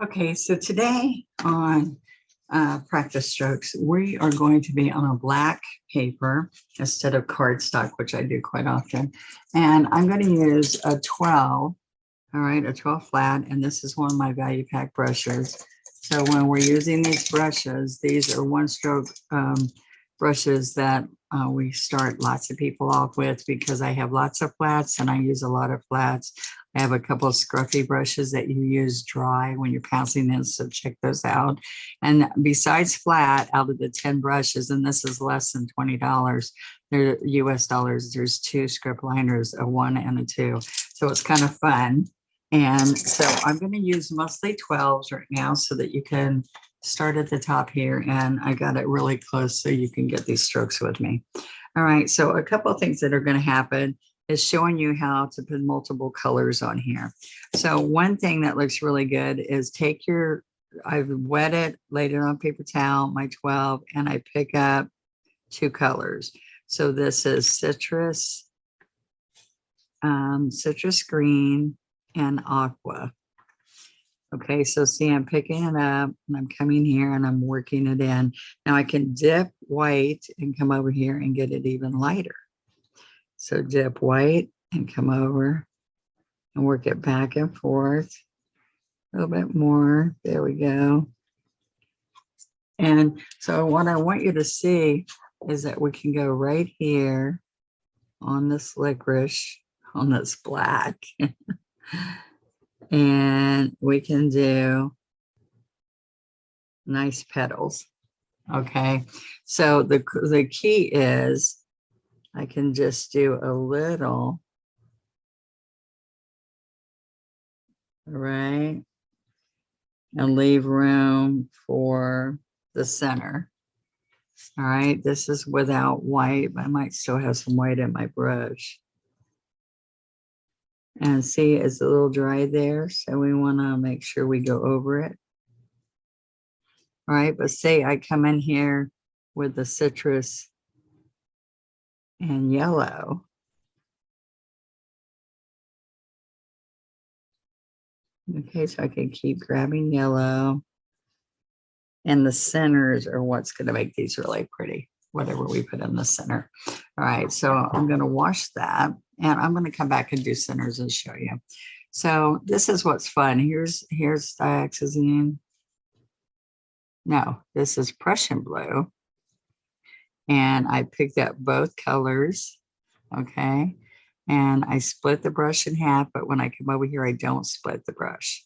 Okay, so today on practice strokes, we are going to be on a black paper instead of cardstock, which I do quite often. And I'm going to use a 12, all right, a 12 flat, and this is one of my value pack brushes. So when we're using these brushes, these are one stroke brushes that we start lots of people off with because I have lots of flats and I use a lot of flats. I have a couple of scruffy brushes that you use dry when you're pouncing in, so check those out. And besides flat, out of the 10 brushes, and this is less than $20, they're US dollars, there's 2 script liners, a 1 and a 2. So it's kind of fun. And so I'm going to use mostly 12s right now so that you can start at the top here. And I got it really close so you can get these strokes with me. All right, so a couple of things that are going to happen is showing you how to put multiple colors on here. So one thing that looks really good is take your, I've wet it, laid it on paper towel, my 12, and I pick up 2 colors. So this is citrus green and aqua. Okay, so see, I'm picking it up and I'm coming here and I'm working it in. Now I can dip white and come over here and get it even lighter. So dip white and come over and work it back and forth a little bit more. There we go. And so what I want you to see is that we can go right here on this licorice, on this black. And we can do nice petals. Okay, so the key is I can just do a little, right, and leave room for the center. All right, this is without white, but I might still have some white in my brush. And see, it's a little dry there, so we want to make sure we go over it. All right, but say I come in here with the citrus and yellow. Okay, so I can keep grabbing yellow. And the centers are what's going to make these really pretty, whatever we put in the center. All right, so I'm going to wash that. And I'm going to come back and do centers and show you. So this is what's fun. Here's dioxazine. No, this is Prussian blue. And I picked up both colors, okay? And I split the brush in half, but when I come over here, I don't split the brush.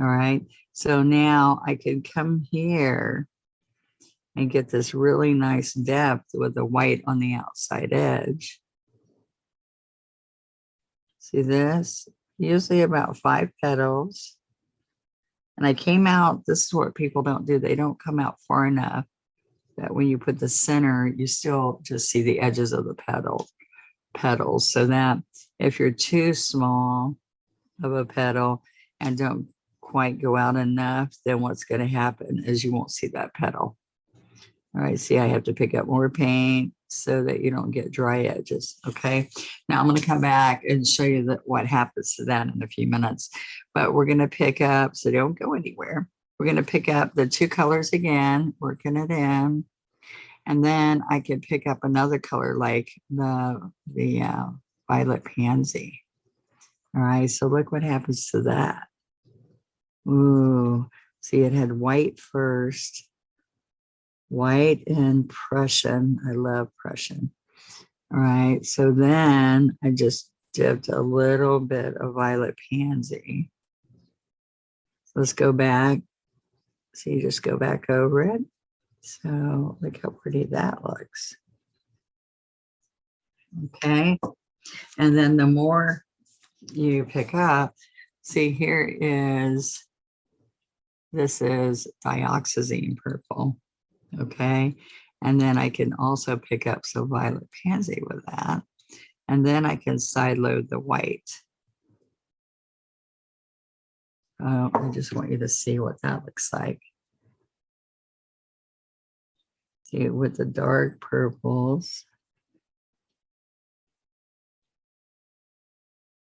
All right, so now I can come here and get this really nice depth with the white on the outside edge. See this? Usually about 5 petals. And I came out, this is what people don't do. They don't come out far enough that when you put the center, you still just see the edges of the petals. So that if you're too small of a petal and don't quite go out enough, then what's going to happen is you won't see that petal. All right, see, I have to pick up more paint so that you don't get dry edges. Okay, now I'm going to come back and show you what happens to that in a few minutes. But we're going to pick up, so don't go anywhere. We're going to pick up the 2 colors again, working it in. And then I can pick up another color like the violet pansy. All right, so look what happens to that. Ooh, see, it had white first. White and Prussian. I love Prussian. All right, so then I just dipped a little bit of violet pansy. Let's go back. So you just go back over it. So look how pretty that looks. Okay, and then the more you pick up, see, here is, this is dioxazine purple. Okay, and then I can also pick up some violet pansy with that, and then I can side load the white. I just want you to see what that looks like. See, with the dark purples.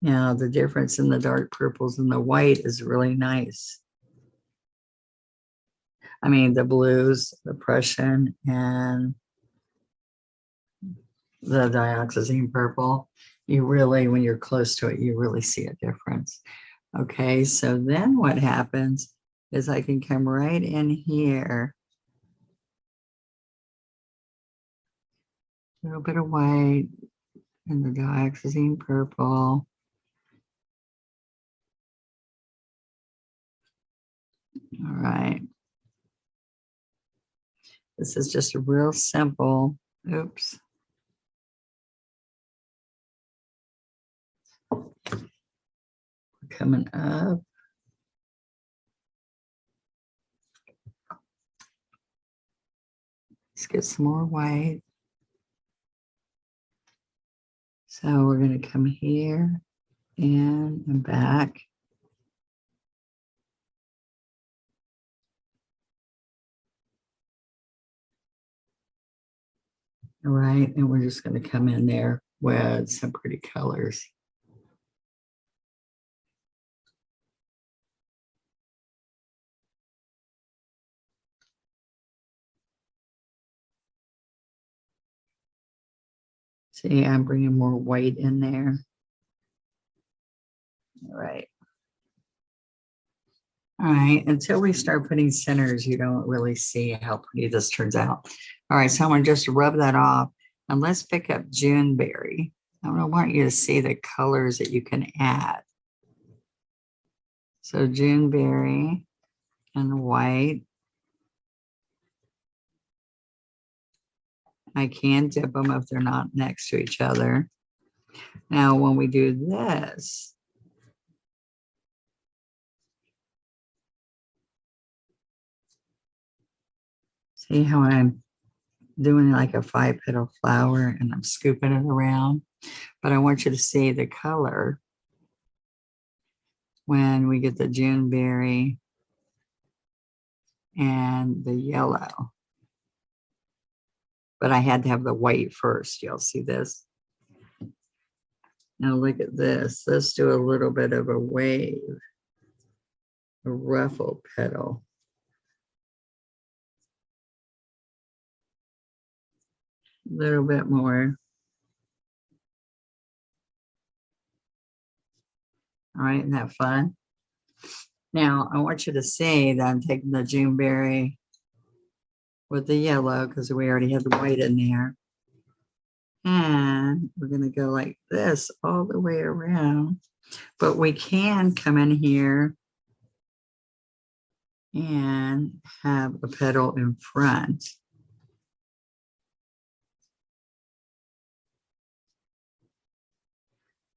Now the difference in the dark purples and the white is really nice. I mean, the blues, the Prussian, and the dioxazine purple. You really, when you're close to it, you really see a difference. Okay, so then what happens is I can come right in here, a little bit of white and the dioxazine purple. All right. This is just a real simple, oops. Coming up. Let's get some more white. So we're going to come here and back. All right, and we're just going to come in there with some pretty colors. See, I'm bringing more white in there. All right. All right, until we start putting centers, you don't really see how pretty this turns out. All right, so I'm gonna just rub that off and let's pick up Juneberry. I want you to see the colors that you can add. So Juneberry and white. I can dip them if they're not next to each other. Now, when we do this, see how I'm doing like a 5-petal flower and I'm scooping it around, but I want you to see the color when we get the Juneberry and the yellow. But I had to have the white first. You'll see this. Now look at this. Let's do a little bit of a wave, a ruffle petal. A little bit more. All right, isn't that fun? Now I want you to see that I'm taking the Juneberry with the yellow because we already had the white in there. And we're going to go like this all the way around. But we can come in here and have a petal in front.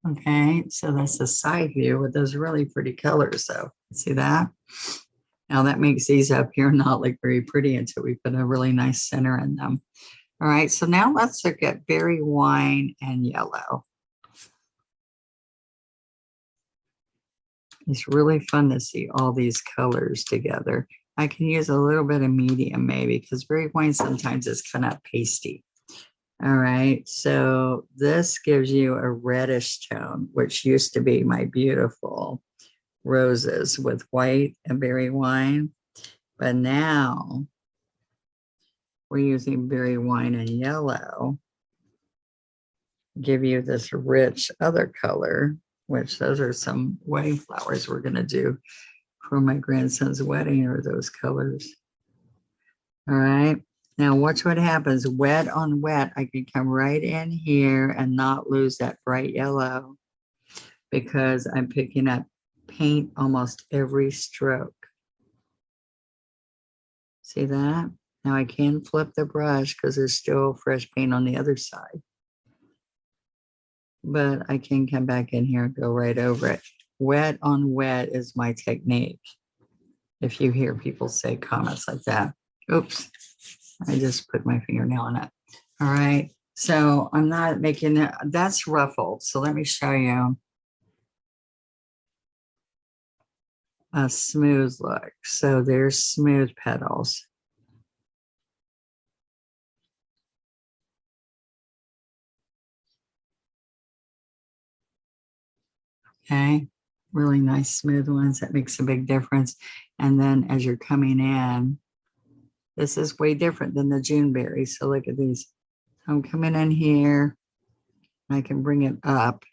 Okay, so that's the side view with those really pretty colors. So see that? Now that makes these up here not look very pretty until we put a really nice center in them. All right, so now let's look at berry wine and yellow. It's really fun to see all these colors together. I can use a little bit of medium maybe because berry wine sometimes is kind of pasty. All right, so this gives you a reddish tone, which used to be my beautiful roses with white and berry wine. But now we're using berry wine and yellow, give you this rich other color, which those are some wedding flowers we're going to do for my grandson's wedding, or those colors. All right. Now watch what happens. Wet on wet, I can come right in here and not lose that bright yellow because I'm picking up paint almost every stroke. See that? Now I can flip the brush because there's still fresh paint on the other side. But I can come back in here and go right over it. Wet on wet is my technique. If you hear people say comments like that. Oops. I just put my fingernail on it. All right. So I'm not making it, that's ruffled. So let me show you a smooth look. So there's smooth petals. Okay. Really nice smooth ones. That makes a big difference. And then as you're coming in, This is way different than the June berry. So look at these. I'm coming in here. I can bring it up.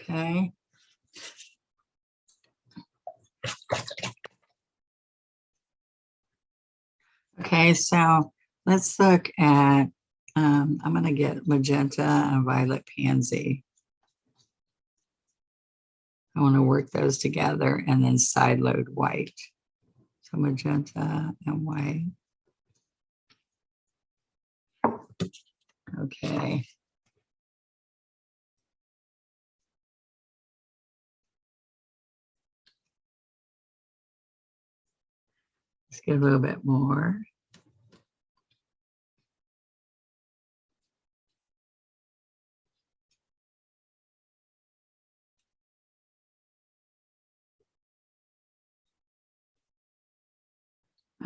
Okay. Okay, so let's look at, I'm going to get magenta and violet pansy. I want to work those together and then side load white. So magenta and white. Okay. Let's get a little bit more.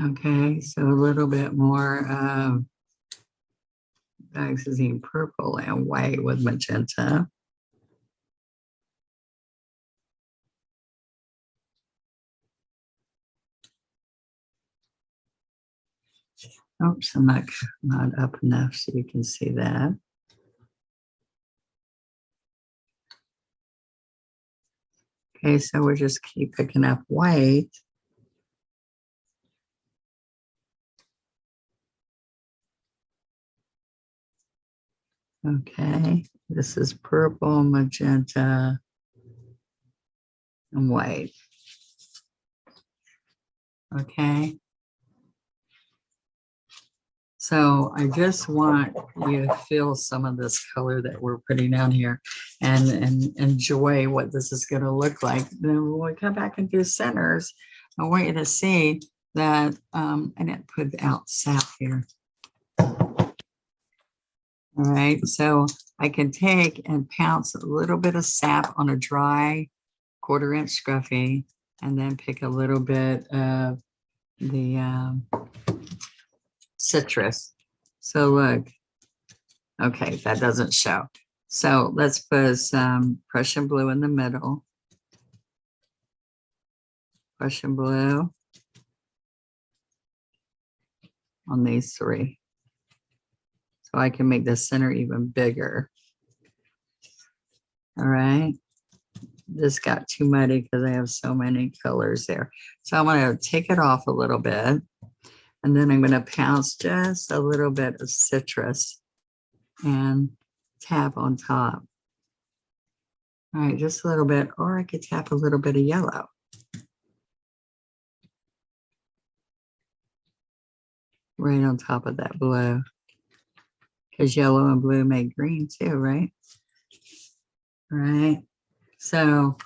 Okay, so a little bit more oxazine purple and white with magenta. Oops, I'm not up enough so you can see that. Okay, so we'll just keep picking up white. Okay, this is purple, magenta, and white. Okay. So I just want you to feel some of this color that we're putting down here and enjoy what this is going to look like. Then when we come back and do centers, I want you to see that I didn't put out sap here. All right, so I can take and pounce a little bit of sap on a dry 1/4 inch scruffy and then pick a little bit of the citrus. So look, okay, that doesn't show. So let's put some Prussian blue in the middle. Prussian blue on these 3. So I can make the center even bigger. All right. This got too muddy because I have so many colors there. So I'm going to take it off a little bit. And then I'm going to pounce just a little bit of citrus and tap on top. All right, just a little bit, or I could tap a little bit of yellow. Right on top of that blue. Because yellow and blue make green too, right? All right. So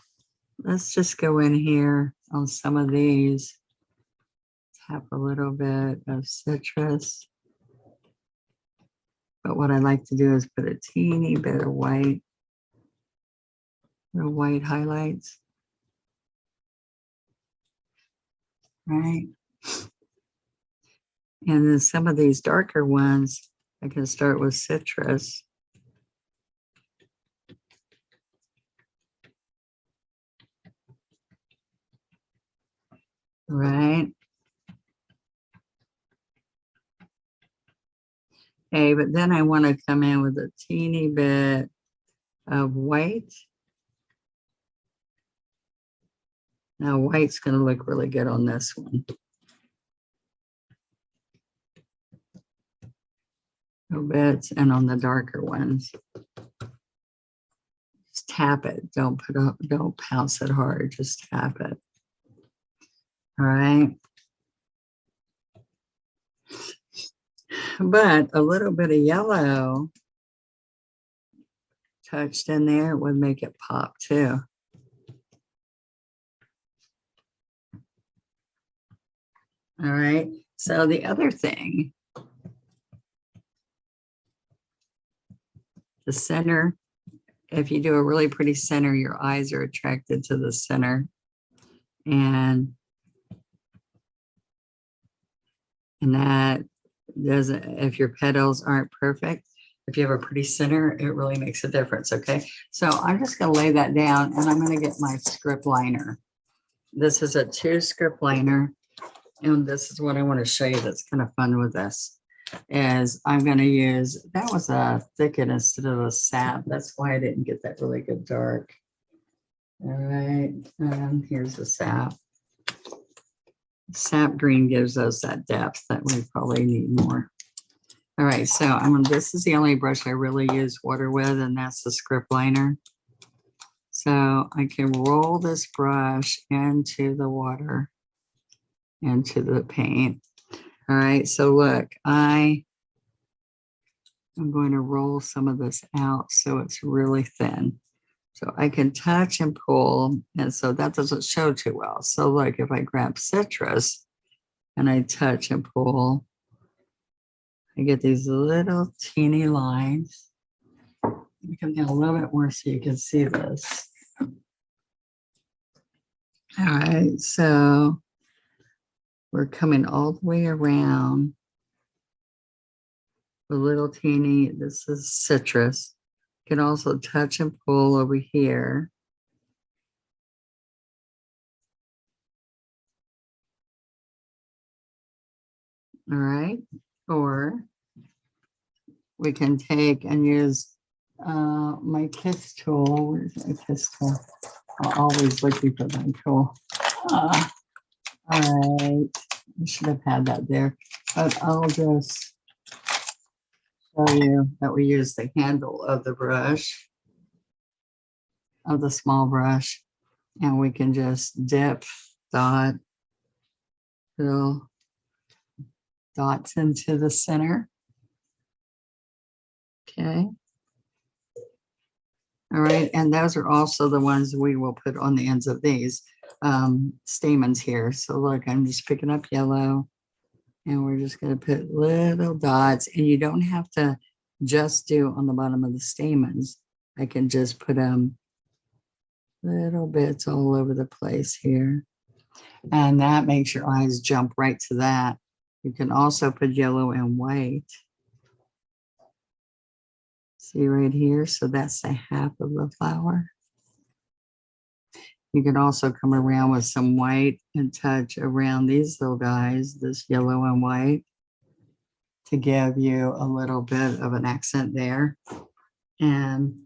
let's just go in here on some of these. Tap a little bit of citrus. But what I like to do is put a teeny bit of white, little white highlights. Right. And then some of these darker ones, I can start with citrus. Right. Okay, but then I want to come in with a teeny bit of white. Now white's going to look really good on this one. Little bits, and on the darker ones. Just tap it. Don't pounce it hard. Just tap it. All right. But a little bit of yellow touched in there would make it pop too. All right. So the other thing, the center, if you do a really pretty center, your eyes are attracted to the center. And that doesn't, if your petals aren't perfect, If you have a pretty center, it really makes a difference, okay? So I'm just gonna lay that down and I'm gonna get my script liner. This is a 2 script liner. And this is what I want to show you that's kind of fun with this is I'm going to use, that was a thicket instead of a sap. That's why I didn't get that really good dark. All right, and here's the sap. Sap green gives us that depth that we probably need more. All right, so this is the only brush I really use water with, and that's the script liner. So I can roll this brush into the water, into the paint. All right, so look, I'm going to roll some of this out so it's really thin. So I can touch and pull, and so that doesn't show too well. So look, if I grab citrus and I touch and pull, I get these little teeny lines. Let me come down a little bit more so you can see this. All right, so we're coming all the way around a little teeny, this is citrus. You can also touch and pull over here. All right, or we can take and use my kiss tool. Where's my kiss tool? I'm always looking for my tool. All right, I should have had that there, but I'll just show you that we use the handle of the brush, of the small brush, and we can just dip, dot, little dots into the center. Okay. All right, and those are also the ones we will put on the ends of these stamens here. So look, I'm just picking up yellow and we're just going to put little dots, and you don't have to just do on the bottom of the stamens. I can just put little bits all over the place here. And that makes your eyes jump right to that. You can also put yellow and white. See right here? So that's the half of the flower. You can also come around with some white and touch around these little guys, this yellow and white, to give you a little bit of an accent there. And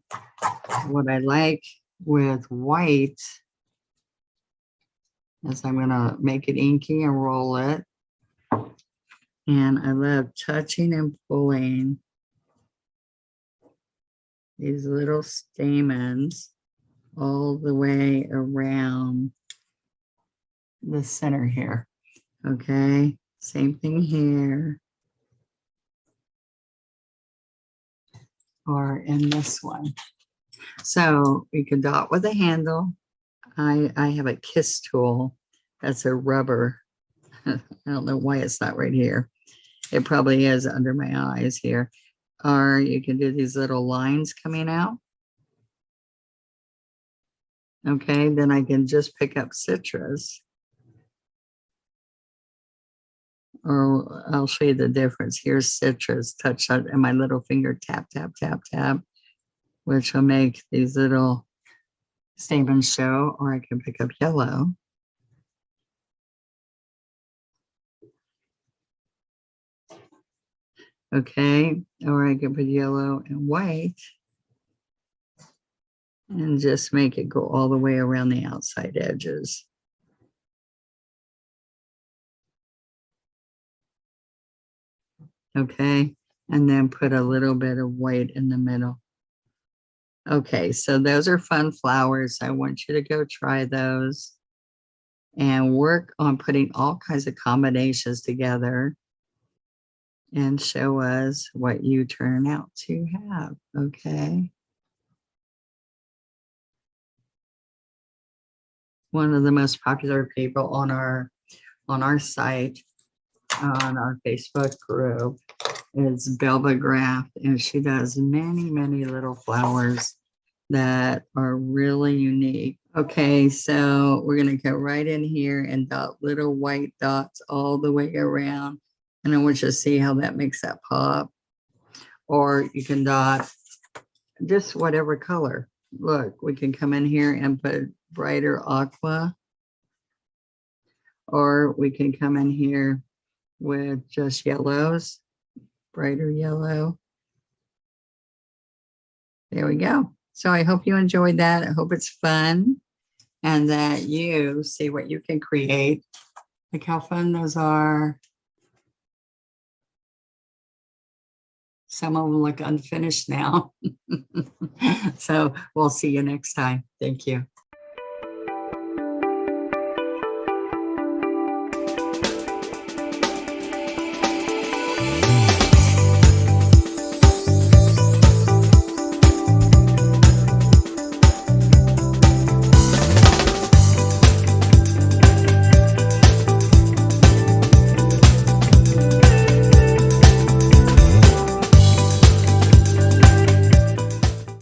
what I like with white is I'm going to make it inky and roll it. And I love touching and pulling these little stamens all the way around the center here. Okay, same thing here. Or in this one. So we can dot with a handle. I have a kiss tool. That's a rubber. I don't know why it's not right here. It probably is under my eyes here. Or you can do these little lines coming out. Okay, then I can just pick up citrus. Or I'll show you the difference. Here's citrus, touch that, and my little finger tap, tap, tap, tap, which will make these little stamens show, or I can pick up yellow. Okay, or I can put yellow and white and just make it go all the way around the outside edges. Okay, and then put a little bit of white in the middle. Okay, so those are fun flowers. I want you to go try those and work on putting all kinds of combinations together and show us what you turn out to have. Okay. One of the most popular people on our site, on our Facebook group, is Belva Graft, and she does many, many little flowers that are really unique. Okay, so we're going to go right in here and dot little white dots all the way around. And I want you to see how that makes that pop. or you can dot just whatever color. Look, we can come in here and put brighter aqua, or we can come in here with just yellows, brighter yellow. There we go. So I hope you enjoyed that. I hope it's fun and that you see what you can create. Look how fun those are. Some of them look unfinished now. So we'll see you next time. Thank you.